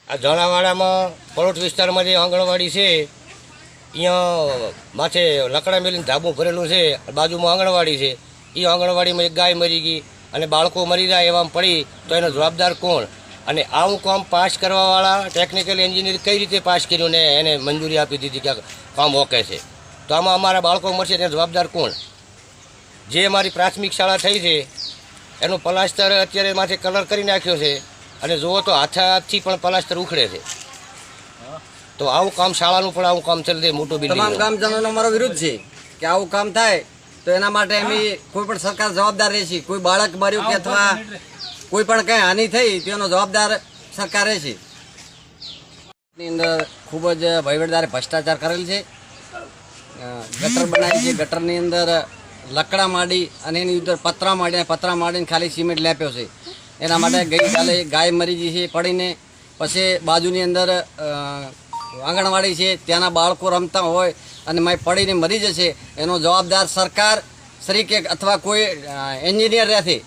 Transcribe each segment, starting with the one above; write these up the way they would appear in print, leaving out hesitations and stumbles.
આ ઝાલાવાડામાં પલોટ વિસ્તારમાં જે આંગણવાડી છે અહીંયા માથે લકડા મેલીને ધાબું ભરેલું છે, બાજુમાં આંગણવાડી છે. એ આંગણવાડીમાં એક ગાય મરી ગઈ અને બાળકો મરી જાય એવામાં પડી તો એનો જવાબદાર કોણ? અને આવું કામ પાસ કરવાવાળા ટેકનિકલ એન્જિનિયર કઈ રીતે પાસ કર્યું ને એને મંજૂરી આપી દીધી કે કામ ઓકે છે? તો આમાં અમારા બાળકો મરશે તેનો જવાબદાર કોણ? જે અમારી પ્રાથમિક શાળા થઈ છે એનું પ્લાસ્ટર અત્યારે માથે કલર કરી નાખ્યો છે અને જુઓ તો હાથથી પણ પ્લાસ્ટર ઉખડે છે. તો આવું કામ શાળાનું પણ આવું કામ ચાલે મોટું બિલ્ડિંગ. તમામ ગામજનોનો અમારો વિરોધ છે કે આવું કામ થાય તો એના માટે અમે કોઈ પણ સરકાર જવાબદાર રહેશે. કોઈ બાળક મર્યું કે અથવા કોઈ પણ કંઈ હાનિ થઈ તેનો જવાબદાર સરકાર રહેશે. ની અંદર ખૂબ જ વહીવટદારે ભ્રષ્ટાચાર કરેલ છે. ગટર બનાવી છે, ગટરની અંદર લકડા માંડી અને એની અંદર પતરા માંડીને ખાલી સિમેન્ટ લેપ્યો છે. એના માટે ગઈકાલે ગાય મરી ગઈ છે પડીને. પછી બાજુની અંદર આંગણવાડી છે, ત્યાંના બાળકો રમતા હોય અને માય પડીને મરી જશે એનો જવાબદાર સરકાર તરીકે અથવા કોઈ એન્જિનિયર રહેશે.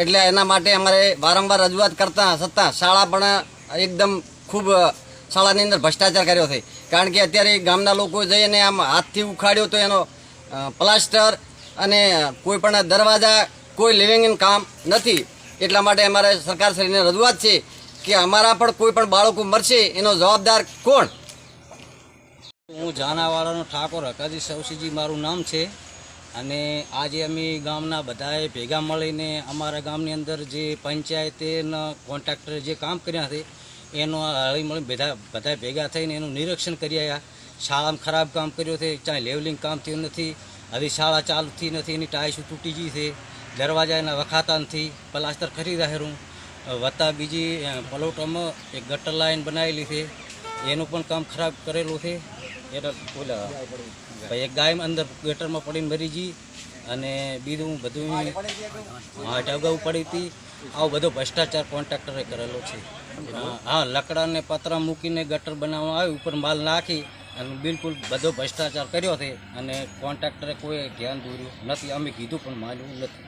એટલે એના માટે અમારે વારંવાર રજૂઆત કરતા છતાં શાળા પણ એકદમ ખૂબ શાળાની અંદર ભ્રષ્ટાચાર કર્યો છે. કારણ કે અત્યારે ગામના લોકો જઈને આમ હાથથી ઉખાડ્યો તો એનો પ્લાસ્ટર અને કોઈ પણ દરવાજા કોઈ લિવિંગ ઇન કામ નથી. એટલા માટે અમારે સરકારશ્રીને રજૂઆત છે કે અમારા પણ કોઈ પણ બાળકો મરશે એનો જવાબદાર કોણ? હું ઝાલાવાડાનો ઠાકોર હકાજી સવસીજી મારું નામ છે. અને આજે અમે ગામના બધાએ ભેગા મળીને અમારા ગામની અંદર જે પંચાયતના કોન્ટ્રાક્ટરે જે કામ કર્યા છે એનો હળી મળી બધા ભેગા થઈને એનું નિરીક્ષણ કરી આવ્યા. શાળામાં ખરાબ કામ કર્યું છે, ચાહે લેવલિંગ કામ થયું નથી, હજી શાળા ચાલુ થઈ નથી, એની ટાઈસ તૂટી ગઈ છે, દરવાજા એના વખાતા નથી, પ્લાસ્ટર ખરી રહ્યું વત્તા બીજી પલોટમાં એક ગટર લાઈન બનાવેલી છે એનું પણ કામ ખરાબ કરેલું છે. એટલે ભાઈ એક ગાય અંદર ગટરમાં પડીને મરી ગઈ અને બીજું બધું અગાઉ પડી હતી. આવો બધો ભ્રષ્ટાચાર કોન્ટ્રાક્ટરે કરેલો છે. હા, લકડાને પતરા મૂકીને ગટર બનાવવામાં આવ્યું, ઉપર માલ નાખી અને બિલકુલ બધો ભ્રષ્ટાચાર કર્યો છે અને કોન્ટ્રાક્ટરે કોઈ ધ્યાન દોર્યું નથી. અમે કીધું પણ માન્યું નથી.